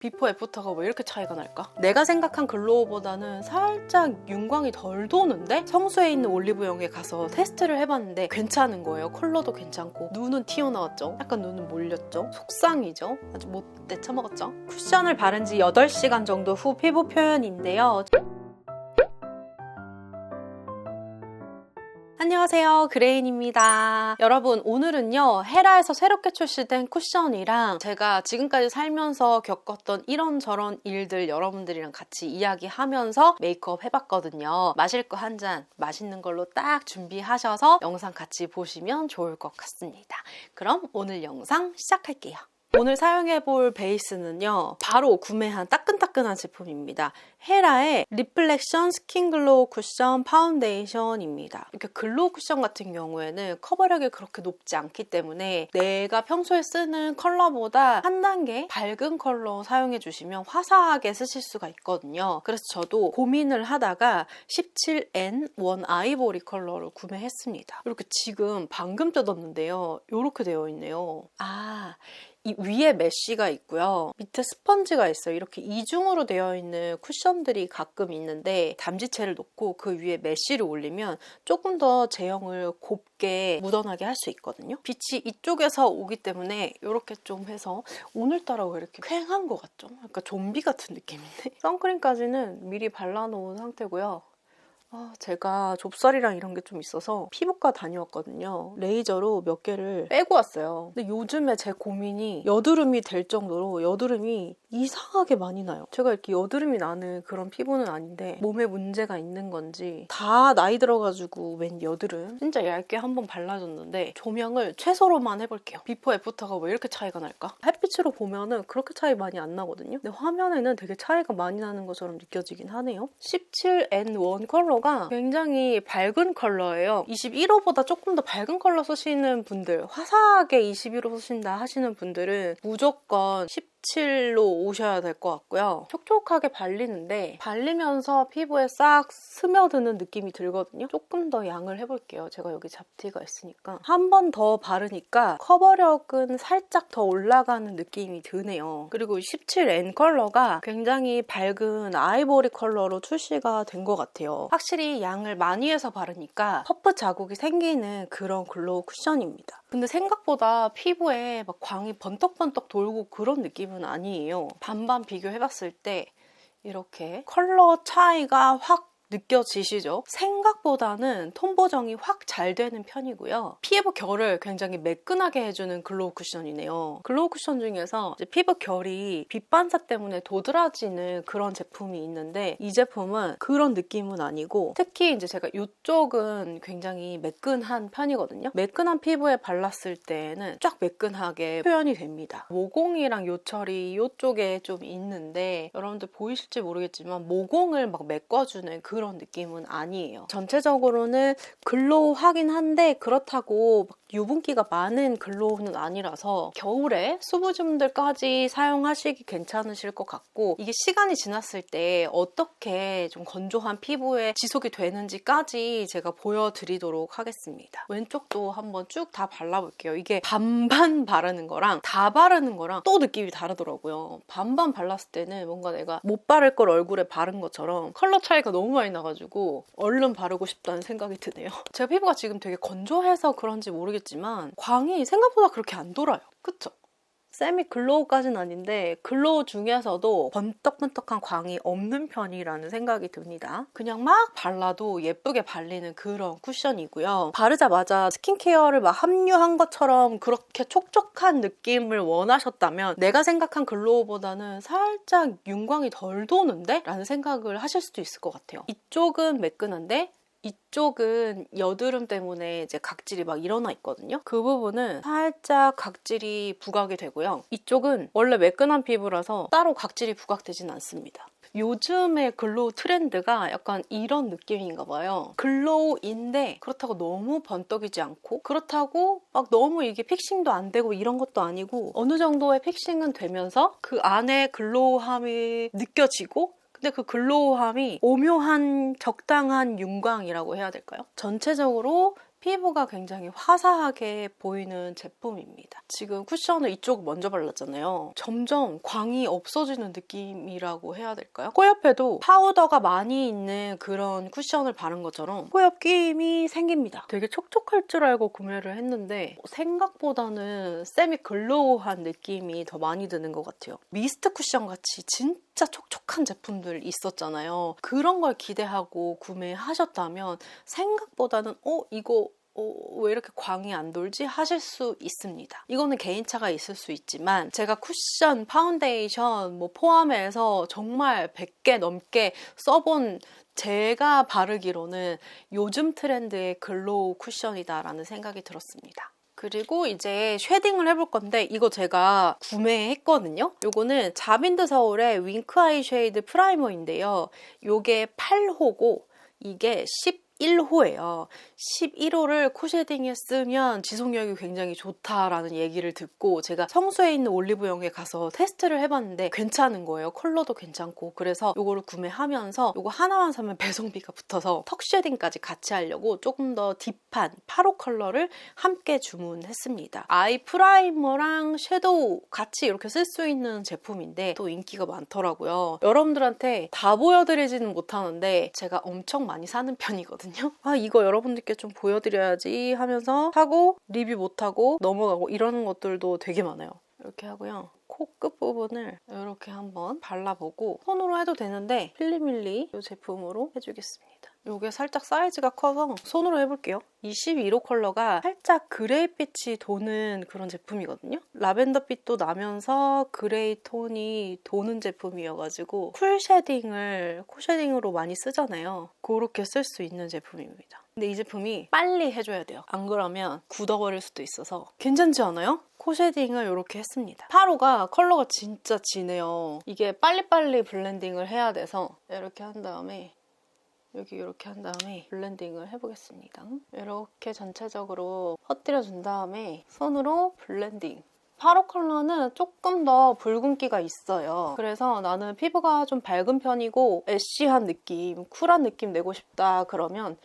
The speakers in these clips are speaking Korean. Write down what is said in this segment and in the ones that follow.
비포 애프터가 왜 이렇게 차이가 날까? 내가 생각한 글로우보다는 살짝 윤광이 덜 도는데 성수에 있는 올리브영에 가서 테스트를 해봤는데 괜찮은 거예요. 컬러도 괜찮고 눈은 튀어나왔죠? 약간 눈은 몰렸죠? 속상이죠? 아주 못돼 처먹었죠? 쿠션을 바른 지 8시간 정도 후 피부 표현인데요. 안녕하세요, 그레인입니다. 여러분, 오늘은요 헤라에서 새롭게 출시된 쿠션이랑 제가 지금까지 살면서 겪었던 이런저런 일들 여러분들이랑 같이 이야기하면서 메이크업 해봤거든요. 마실 거 한 잔 맛있는 걸로 딱 준비하셔서 영상 같이 보시면 좋을 것 같습니다. 그럼 오늘 영상 시작할게요. 오늘 사용해볼 베이스는요, 바로 구매한 따끈따끈한 제품입니다. 헤라의 리플렉션 스킨 글로우 쿠션 파운데이션입니다. 이렇게 글로우 쿠션 같은 경우에는 커버력이 그렇게 높지 않기 때문에 내가 평소에 쓰는 컬러보다 한 단계 밝은 컬러 사용해주시면 화사하게 쓰실 수가 있거든요. 그래서 저도 고민을 하다가 17N 원 아이보리 컬러를 구매했습니다. 이렇게 지금 방금 뜯었는데요. 이렇게 되어 있네요. 이 위에 메쉬가 있고요. 밑에 스펀지가 있어요. 이렇게 이중으로 되어 있는 쿠션들이 가끔 있는데 담지체를 놓고 그 위에 메쉬를 올리면 조금 더 제형을 곱게 묻어나게 할 수 있거든요. 빛이 이쪽에서 오기 때문에 이렇게 좀 해서 오늘따라 왜 이렇게 퀭한 것 같죠? 약간 좀비 같은 느낌인데? 선크림까지는 미리 발라놓은 상태고요. 제가 좁쌀이랑 이런 게 좀 있어서 피부과 다녀왔거든요. 레이저로 몇 개를 빼고 왔어요. 근데 요즘에 제 고민이 여드름이 될 정도로 여드름이 이상하게 많이 나요. 제가 이렇게 여드름이 나는 그런 피부는 아닌데 몸에 문제가 있는 건지 다 나이 들어가지고 웬 여드름. 진짜 얇게 한번 발라줬는데 조명을 최소로만 해볼게요. 비포 애프터가 왜 이렇게 차이가 날까? 햇빛으로 보면은 그렇게 차이 많이 안 나거든요. 근데 화면에는 되게 차이가 많이 나는 것처럼 느껴지긴 하네요. 17N1 컬러가 굉장히 밝은 컬러예요. 21호보다 조금 더 밝은 컬러 쓰시는 분들, 화사하게 21호 쓰신다 하시는 분들은 무조건 17로 오셔야 될 것 같고요. 촉촉하게 발리는데 발리면서 피부에 싹 스며드는 느낌이 들거든요. 조금 더 양을 해볼게요. 제가 여기 잡티가 있으니까. 한 번 더 바르니까 커버력은 살짝 더 올라가는 느낌이 드네요. 그리고 17N 컬러가 굉장히 밝은 아이보리 컬러로 출시가 된 것 같아요. 확실히 양을 많이 해서 바르니까 퍼프 자국이 생기는 그런 글로우 쿠션입니다. 근데 생각보다 피부에 막 광이 번떡번떡 돌고 그런 느낌은 아니에요. 반반 비교해봤을 때 이렇게 컬러 차이가 확 느껴지시죠? 생각보다는 톤 보정이 확 잘 되는 편이고요. 피부 결을 굉장히 매끈하게 해주는 글로우 쿠션이네요. 글로우 쿠션 중에서 이제 피부 결이 빛 반사 때문에 도드라지는 그런 제품이 있는데 이 제품은 그런 느낌은 아니고 특히 이제 제가 이쪽은 굉장히 매끈한 편이거든요. 매끈한 피부에 발랐을 때는 쫙 매끈하게 표현이 됩니다. 모공이랑 요철이 이쪽에 좀 있는데 여러분들 보이실지 모르겠지만 모공을 막 메꿔주는 그런 느낌은 아니에요. 전체적으로는 글로우하긴 한데 그렇다고 막 유분기가 많은 글로우는 아니라서 겨울에 수부줌들까지 사용하시기 괜찮으실 것 같고 이게 시간이 지났을 때 어떻게 좀 건조한 피부에 지속이 되는지까지 제가 보여드리도록 하겠습니다. 왼쪽도 한번 쭉 다 발라볼게요. 이게 반반 바르는 거랑 다 바르는 거랑 또 느낌이 다르더라고요. 반반 발랐을 때는 뭔가 내가 못 바를 걸 얼굴에 바른 것처럼 컬러 차이가 너무 많이 나가지고 얼른 바르고 싶다는 생각이 드네요. 제가 피부가 지금 되게 건조해서 그런지 모르겠지만 광이 생각보다 그렇게 안 돌아요. 그쵸? 세미 글로우까지는 아닌데 글로우 중에서도 번떡번떡한 광이 없는 편이라는 생각이 듭니다. 그냥 막 발라도 예쁘게 발리는 그런 쿠션이고요. 바르자마자 스킨케어를 막 함유한 것처럼 그렇게 촉촉한 느낌을 원하셨다면 내가 생각한 글로우보다는 살짝 윤광이 덜 도는데? 라는 생각을 하실 수도 있을 것 같아요. 이쪽은 매끈한데 이쪽은 여드름 때문에 이제 각질이 막 일어나 있거든요. 그 부분은 살짝 각질이 부각이 되고요. 이쪽은 원래 매끈한 피부라서 따로 각질이 부각되진 않습니다. 요즘의 글로우 트렌드가 약간 이런 느낌인가 봐요. 글로우인데 그렇다고 너무 번떡이지 않고 그렇다고 막 너무 이게 픽싱도 안 되고 이런 것도 아니고 어느 정도의 픽싱은 되면서 그 안에 글로우함이 느껴지고 근데 그 글로우함이 오묘한 적당한 윤광이라고 해야 될까요? 전체적으로 피부가 굉장히 화사하게 보이는 제품입니다. 지금 쿠션을 이쪽 먼저 발랐잖아요. 점점 광이 없어지는 느낌이라고 해야 될까요? 코 옆에도 파우더가 많이 있는 그런 쿠션을 바른 것처럼 코 옆 끼임이 생깁니다. 되게 촉촉할 줄 알고 구매를 했는데 생각보다는 세미 글로우한 느낌이 더 많이 드는 것 같아요. 미스트 쿠션 같이 진짜 촉촉한 제품들 있었잖아요. 그런 걸 기대하고 구매하셨다면 생각보다는 이거 왜 이렇게 광이 안 돌지? 하실 수 있습니다. 이거는 개인차가 있을 수 있지만 제가 쿠션, 파운데이션 포함해서 정말 100개 넘게 써본 제가 바르기로는 요즘 트렌드의 글로우 쿠션이다라는 생각이 들었습니다. 그리고 이제 쉐딩을 해볼 건데 이거 제가 구매했거든요. 요거는 자빈드 서울의 윙크 아이 쉐이드 프라이머인데요. 요게 8호고 이게 11호예요. 11호를 코 쉐딩에 쓰면 지속력이 굉장히 좋다라는 얘기를 듣고 제가 성수에 있는 올리브영에 가서 테스트를 해봤는데 괜찮은 거예요. 컬러도 괜찮고. 그래서 이거를 구매하면서 이거 하나만 사면 배송비가 붙어서 턱 쉐딩까지 같이 하려고 조금 더 딥한 8호 컬러를 함께 주문했습니다. 아이 프라이머랑 섀도우 같이 이렇게 쓸 수 있는 제품인데 또 인기가 많더라고요. 여러분들한테 다 보여드리지는 못하는데 제가 엄청 많이 사는 편이거든요. 이거 여러분들께 좀 보여드려야지 하면서 하고 리뷰 못하고 넘어가고 이러는 것들도 되게 많아요. 이렇게 하고요. 코 끝부분을 이렇게 한번 발라보고 손으로 해도 되는데 필리밀리 이 제품으로 해주겠습니다. 이게 살짝 사이즈가 커서 손으로 해볼게요. 이 11호 컬러가 살짝 그레이빛이 도는 그런 제품이거든요. 라벤더빛도 나면서 그레이 톤이 도는 제품이어가지고 쿨 쉐딩을 코 쉐딩으로 많이 쓰잖아요. 그렇게 쓸 수 있는 제품입니다. 근데 이 제품이 빨리 해줘야 돼요. 안 그러면 굳어버릴 수도 있어서 괜찮지 않아요? 코 쉐딩을 이렇게 했습니다. 8호가 컬러가 진짜 진해요. 이게 빨리빨리 블렌딩을 해야 돼서 이렇게 한 다음에 여기 이렇게 한 다음에 블렌딩을 해보겠습니다. 이렇게 전체적으로 퍼뜨려준 다음에 손으로 블렌딩. 8호 컬러는 조금 더 붉은기가 있어요. 그래서 나는 피부가 좀 밝은 편이고 애쉬한 느낌, 쿨한 느낌 내고 싶다 그러면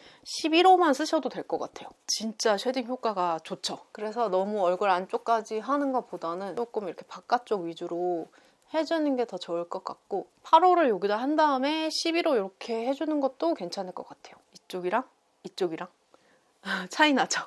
11호만 쓰셔도 될 것 같아요. 진짜 쉐딩 효과가 좋죠. 그래서 너무 얼굴 안쪽까지 하는 것보다는 조금 이렇게 바깥쪽 위주로 해주는 게 더 좋을 것 같고 8호를 여기다 한 다음에 11호 이렇게 해주는 것도 괜찮을 것 같아요. 이쪽이랑 이쪽이랑 차이 나죠?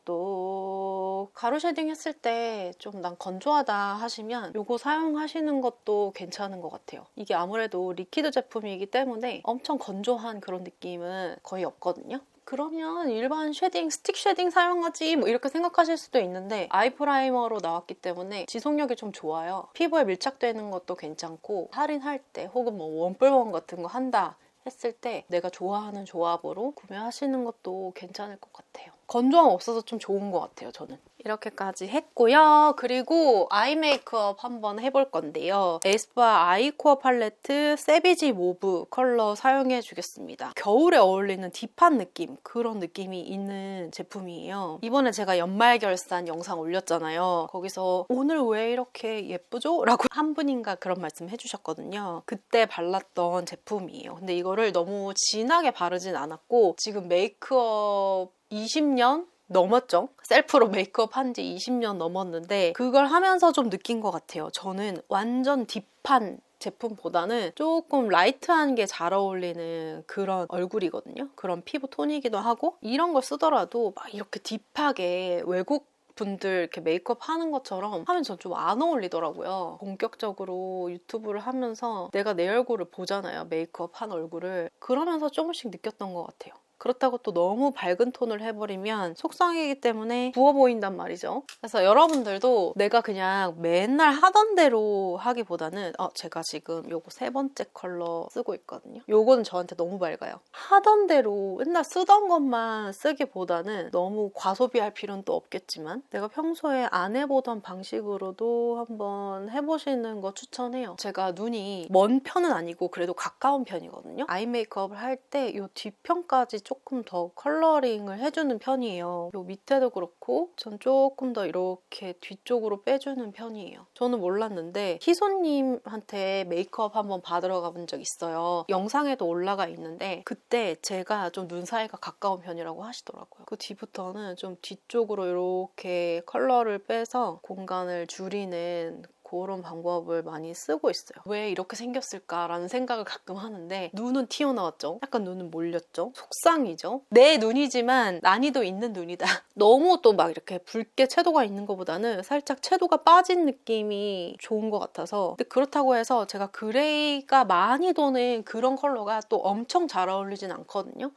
똑똑똑똑똑 가루 쉐딩 했을 때 좀 난 건조하다 하시면 이거 사용하시는 것도 괜찮은 것 같아요. 이게 아무래도 리퀴드 제품이기 때문에 엄청 건조한 그런 느낌은 거의 없거든요. 그러면 일반 쉐딩, 스틱 쉐딩 사용하지 이렇게 생각하실 수도 있는데 아이 프라이머로 나왔기 때문에 지속력이 좀 좋아요. 피부에 밀착되는 것도 괜찮고 할인할 때 혹은 원뿔원 같은 거 한다 했을 때 내가 좋아하는 조합으로 구매하시는 것도 괜찮을 것 같아요. 건조함 없어서 좀 좋은 것 같아요, 저는. 이렇게까지 했고요. 그리고 아이 메이크업 한번 해볼 건데요. 에스쁘아 아이코어 팔레트 세비지 모브 컬러 사용해 주겠습니다. 겨울에 어울리는 딥한 느낌, 그런 느낌이 있는 제품이에요. 이번에 제가 연말 결산 영상 올렸잖아요. 거기서 오늘 왜 이렇게 예쁘죠? 라고 한 분인가 그런 말씀 해주셨거든요. 그때 발랐던 제품이에요. 근데 이거를 너무 진하게 바르진 않았고 지금 메이크업 20년? 넘었죠? 셀프로 메이크업 한 지 20년 넘었는데 그걸 하면서 좀 느낀 것 같아요. 저는 완전 딥한 제품보다는 조금 라이트한 게 잘 어울리는 그런 얼굴이거든요. 그런 피부 톤이기도 하고 이런 걸 쓰더라도 막 이렇게 딥하게 외국 분들 이렇게 메이크업 하는 것처럼 하면 전 좀 안 어울리더라고요. 본격적으로 유튜브를 하면서 내가 내 얼굴을 보잖아요. 메이크업 한 얼굴을. 그러면서 조금씩 느꼈던 것 같아요. 그렇다고 또 너무 밝은 톤을 해버리면 속상이기 때문에 부어 보인단 말이죠. 그래서 여러분들도 내가 그냥 맨날 하던 대로 하기보다는 제가 지금 요거 3번째 컬러 쓰고 있거든요. 요거는 저한테 너무 밝아요. 하던 대로 맨날 쓰던 것만 쓰기보다는 너무 과소비할 필요는 또 없겠지만 내가 평소에 안 해보던 방식으로도 한번 해보시는 거 추천해요. 제가 눈이 먼 편은 아니고 그래도 가까운 편이거든요. 아이 메이크업을 할 때 이 뒷편까지 조금 더 컬러링을 해주는 편이에요. 요 밑에도 그렇고 전 조금 더 이렇게 뒤쪽으로 빼주는 편이에요. 저는 몰랐는데 희소님한테 메이크업 한번 받으러 가본 적 있어요. 영상에도 올라가 있는데 그때 제가 좀 눈 사이가 가까운 편이라고 하시더라고요. 그 뒤부터는 좀 뒤쪽으로 이렇게 컬러를 빼서 공간을 줄이는 그런 방법을 많이 쓰고 있어요. 왜 이렇게 생겼을까라는 생각을 가끔 하는데 눈은 튀어나왔죠? 약간 눈은 몰렸죠? 속상이죠? 내 눈이지만 난이도 있는 눈이다. 너무 또 막 이렇게 붉게 채도가 있는 것보다는 살짝 채도가 빠진 느낌이 좋은 것 같아서 근데 그렇다고 해서 제가 그레이가 많이 도는 그런 컬러가 또 엄청 잘 어울리진 않거든요.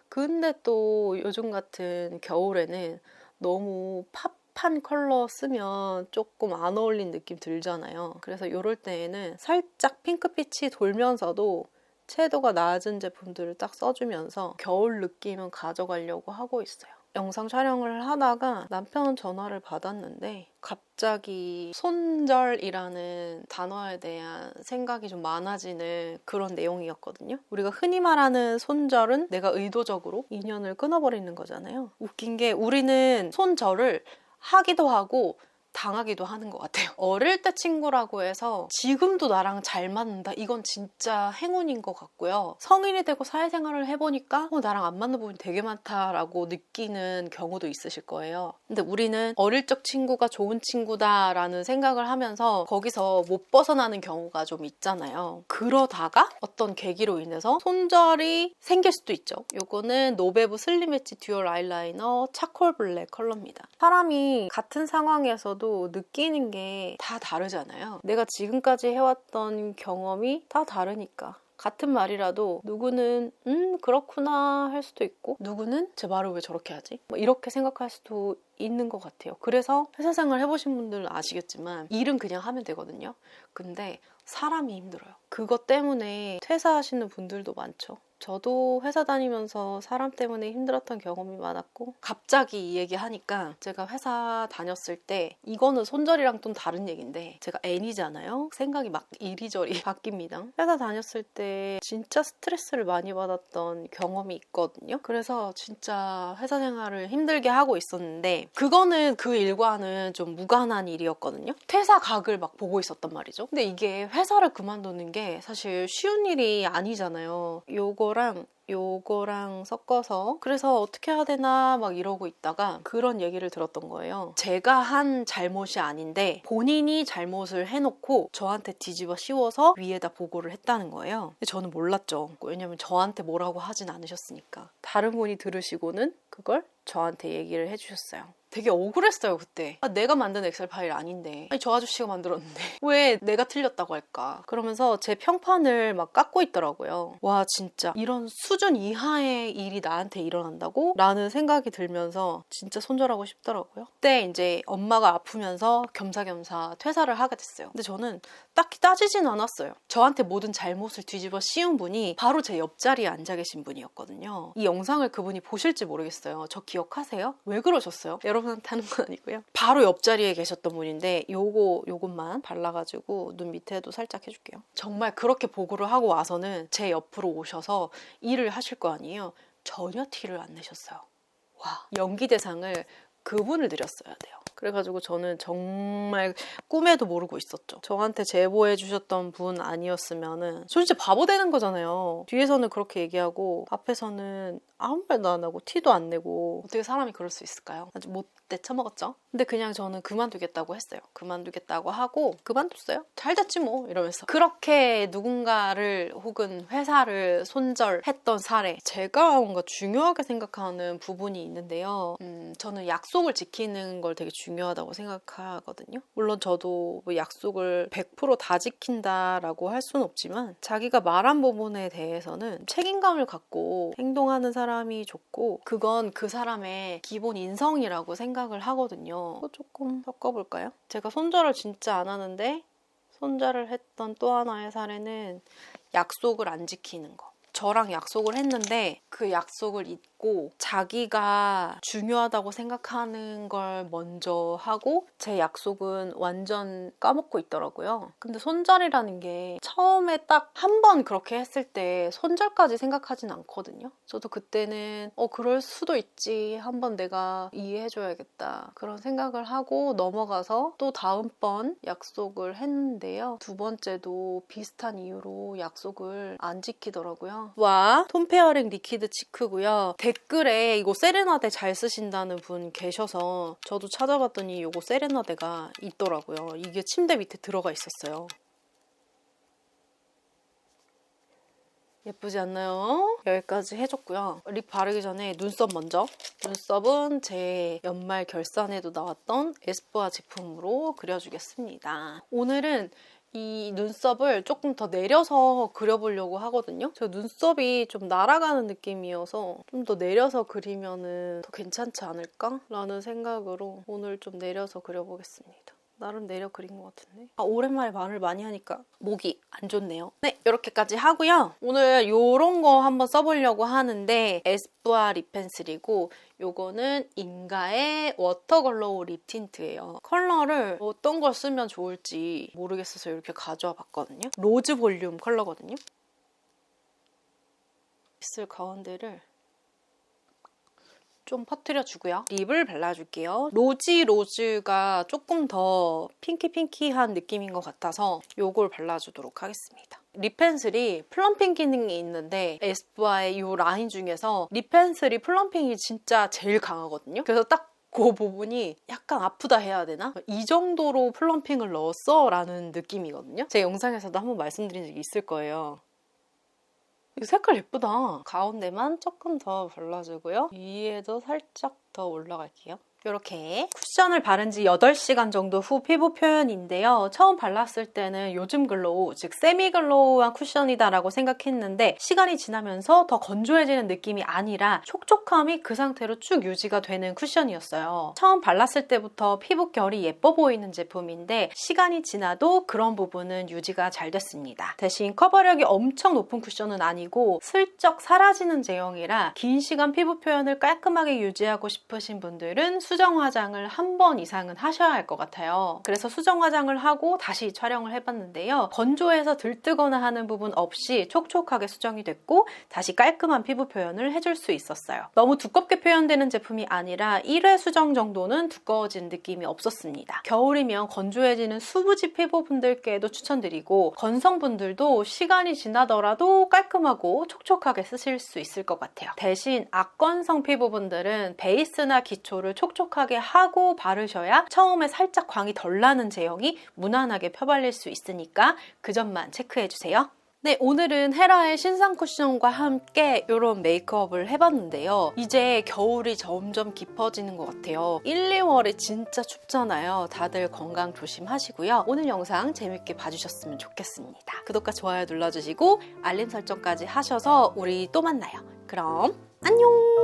근데 또 요즘 같은 겨울에는 너무 팝한 컬러 쓰면 조금 안 어울린 느낌 들잖아요. 그래서 이럴 때에는 살짝 핑크빛이 돌면서도 채도가 낮은 제품들을 딱 써주면서 겨울 느낌은 가져가려고 하고 있어요. 영상 촬영을 하다가 남편 전화를 받았는데 갑자기 손절이라는 단어에 대한 생각이 좀 많아지는 그런 내용이었거든요. 우리가 흔히 말하는 손절은 내가 의도적으로 인연을 끊어버리는 거잖아요. 웃긴 게 우리는 손절을 하기도 하고 당하기도 하는 것 같아요. 어릴 때 친구라고 해서 지금도 나랑 잘 맞는다? 이건 진짜 행운인 것 같고요. 성인이 되고 사회생활을 해보니까 나랑 안 맞는 부분이 되게 많다라고 느끼는 경우도 있으실 거예요. 근데 우리는 어릴 적 친구가 좋은 친구다라는 생각을 하면서 거기서 못 벗어나는 경우가 좀 있잖아요. 그러다가 어떤 계기로 인해서 손절이 생길 수도 있죠. 요거는 노베브 슬림 엣지 듀얼 아이라이너 차콜 블랙 컬러입니다. 사람이 같은 상황에서도 느끼는 게 다 다르잖아요. 내가 지금까지 해왔던 경험이 다 다르니까. 같은 말이라도 누구는 그렇구나 할 수도 있고 누구는 제 말을 왜 저렇게 하지? 뭐 이렇게 생각할 수도 있는 것 같아요. 그래서 회사 생활 해보신 분들은 아시겠지만 일은 그냥 하면 되거든요. 근데 사람이 힘들어요. 그것 때문에 퇴사하시는 분들도 많죠. 저도 회사 다니면서 사람 때문에 힘들었던 경험이 많았고 갑자기 이 얘기 하니까 제가 회사 다녔을 때 이거는 손절이랑 좀 다른 얘기인데 제가 N이잖아요. 생각이 막 이리저리 바뀝니다. 회사 다녔을 때 진짜 스트레스를 많이 받았던 경험이 있거든요. 그래서 진짜 회사 생활을 힘들게 하고 있었는데 그거는 그 일과는 좀 무관한 일이었거든요. 퇴사 각을 막 보고 있었단 말이죠. 근데 이게 회사를 그만두는 게 사실 쉬운 일이 아니잖아요. 요거랑 섞어서 그래서 어떻게 해야 되나 막 이러고 있다가 그런 얘기를 들었던 거예요. 제가 한 잘못이 아닌데 본인이 잘못을 해놓고 저한테 뒤집어 씌워서 위에다 보고를 했다는 거예요. 근데 저는 몰랐죠. 왜냐면 저한테 뭐라고 하진 않으셨으니까. 다른 분이 들으시고는 그걸 저한테 얘기를 해주셨어요. 되게 억울했어요 그때. 내가 만든 엑셀 파일 아닌데 아니 저 아저씨가 만들었는데 왜 내가 틀렸다고 할까. 그러면서 제 평판을 막 깎고 있더라고요. 와 진짜 이런 수준 이하의 일이 나한테 일어난다고? 라는 생각이 들면서 진짜 손절하고 싶더라고요. 그때 이제 엄마가 아프면서 겸사겸사 퇴사를 하게 됐어요. 근데 저는 딱히 따지진 않았어요. 저한테 모든 잘못을 뒤집어 씌운 분이 바로 제 옆자리에 앉아 계신 분이었거든요. 이 영상을 그분이 보실지 모르겠어요. 저 기억하세요? 왜 그러셨어요? 여러분한테 하는 건 아니고요. 바로 옆자리에 계셨던 분인데 요것만 발라가지고 눈 밑에도 살짝 해줄게요. 정말 그렇게 보고를 하고 와서는 제 옆으로 오셔서 일을 하실 거 아니에요. 전혀 티를 안 내셨어요. 와, 연기 대상을 그분을 드렸어야 돼요. 그래가지고 저는 정말 꿈에도 모르고 있었죠. 저한테 제보해 주셨던 분 아니었으면은 저 진짜 바보 되는 거잖아요. 뒤에서는 그렇게 얘기하고 앞에서는 아무 말도 안 하고 티도 안 내고 어떻게 사람이 그럴 수 있을까요? 아주 못돼 처먹었죠. 근데 그냥 저는 그만두겠다고 했어요. 그만두겠다고 하고 그만뒀어요. 잘 됐지 뭐 이러면서. 그렇게 누군가를 혹은 회사를 손절했던 사례. 제가 뭔가 중요하게 생각하는 부분이 있는데요. 저는 약속을 지키는 걸 되게 중요하다고 생각하거든요. 물론 저도 뭐 약속을 100% 다 지킨다라고 할 수는 없지만 자기가 말한 부분에 대해서는 책임감을 갖고 행동하는 사람이 좋고 그건 그 사람의 기본 인성이라고 생각을 하거든요. 조금 섞어볼까요? 제가 손절을 진짜 안 하는데 손절을 했던 또 하나의 사례는 약속을 안 지키는 거. 저랑 약속을 했는데 그 약속을 없고 자기가 중요하다고 생각하는 걸 먼저 하고 제 약속은 완전 까먹고 있더라고요. 근데 손절이라는 게 처음에 딱 한 번 그렇게 했을 때 손절까지 생각하진 않거든요. 저도 그때는 그럴 수도 있지. 한번 내가 이해해줘야겠다. 그런 생각을 하고 넘어가서 또 다음번 약속을 했는데요. 두 번째도 비슷한 이유로 약속을 안 지키더라고요. 와, 톤 페어링 리퀴드 치크고요. 댓글에 이거 세레나데 잘 쓰신다는 분 계셔서 저도 찾아봤더니 이거 세레나데가 있더라고요. 이게 침대 밑에 들어가 있었어요. 예쁘지 않나요? 여기까지 해줬고요. 립 바르기 전에 눈썹 먼저. 눈썹은 제 연말 결산에도 나왔던 에스쁘아 제품으로 그려주겠습니다. 오늘은 이 눈썹을 조금 더 내려서 그려보려고 하거든요. 저 눈썹이 좀 날아가는 느낌이어서 좀 더 내려서 그리면 더 괜찮지 않을까? 라는 생각으로 오늘 좀 내려서 그려보겠습니다. 나름 내려 그린 것 같은데. 오랜만에 말을 많이 하니까 목이 안 좋네요. 네, 이렇게까지 하고요. 오늘 이런 거 한번 써보려고 하는데 에스쁘아 립 펜슬이고 요거는 인가의 워터글로우 립 틴트예요. 컬러를 어떤 걸 쓰면 좋을지 모르겠어서 이렇게 가져와 봤거든요. 로즈 볼륨 컬러거든요. 입술 가운데를 좀 퍼뜨려주고요. 립을 발라줄게요. 로즈가 조금 더 핑키한 느낌인 것 같아서 이걸 발라주도록 하겠습니다. 립 펜슬이 플럼핑 기능이 있는데 에스쁘아의 이 라인 중에서 립 펜슬이 플럼핑이 진짜 제일 강하거든요. 그래서 딱 그 부분이 약간 아프다 해야 되나? 이 정도로 플럼핑을 넣었어? 라는 느낌이거든요. 제 영상에서도 한번 말씀드린 적이 있을 거예요. 이 색깔 예쁘다. 가운데만 조금 더 발라주고요. 위에도 살짝 더 올라갈게요. 이렇게 쿠션을 바른 지 8시간 정도 후 피부 표현인데요. 처음 발랐을 때는 요즘 글로우, 즉 세미 글로우한 쿠션이다라고 생각했는데 시간이 지나면서 더 건조해지는 느낌이 아니라 촉촉함이 그 상태로 쭉 유지가 되는 쿠션이었어요. 처음 발랐을 때부터 피부 결이 예뻐 보이는 제품인데 시간이 지나도 그런 부분은 유지가 잘 됐습니다. 대신 커버력이 엄청 높은 쿠션은 아니고 슬쩍 사라지는 제형이라 긴 시간 피부 표현을 깔끔하게 유지하고 싶으신 분들은 수정 화장을 한 번 이상은 하셔야 할 것 같아요. 그래서 수정 화장을 하고 다시 촬영을 해봤는데요. 건조해서 들뜨거나 하는 부분 없이 촉촉하게 수정이 됐고 다시 깔끔한 피부 표현을 해줄 수 있었어요. 너무 두껍게 표현되는 제품이 아니라 1회 수정 정도는 두꺼워진 느낌이 없었습니다. 겨울이면 건조해지는 수부지 피부분들께도 추천드리고 건성분들도 시간이 지나더라도 깔끔하고 촉촉하게 쓰실 수 있을 것 같아요. 대신 악건성 피부분들은 베이스나 기초를 촉촉하게 하고 바르셔야 처음에 살짝 광이 덜 나는 제형이 무난하게 펴발릴 수 있으니까 그 점만 체크해주세요. 네, 오늘은 헤라의 신상 쿠션과 함께 이런 메이크업을 해봤는데요. 이제 겨울이 점점 깊어지는 것 같아요. 1, 2월에 진짜 춥잖아요. 다들 건강 조심하시고요. 오늘 영상 재밌게 봐주셨으면 좋겠습니다. 구독과 좋아요 눌러주시고 알림 설정까지 하셔서 우리 또 만나요. 그럼 안녕!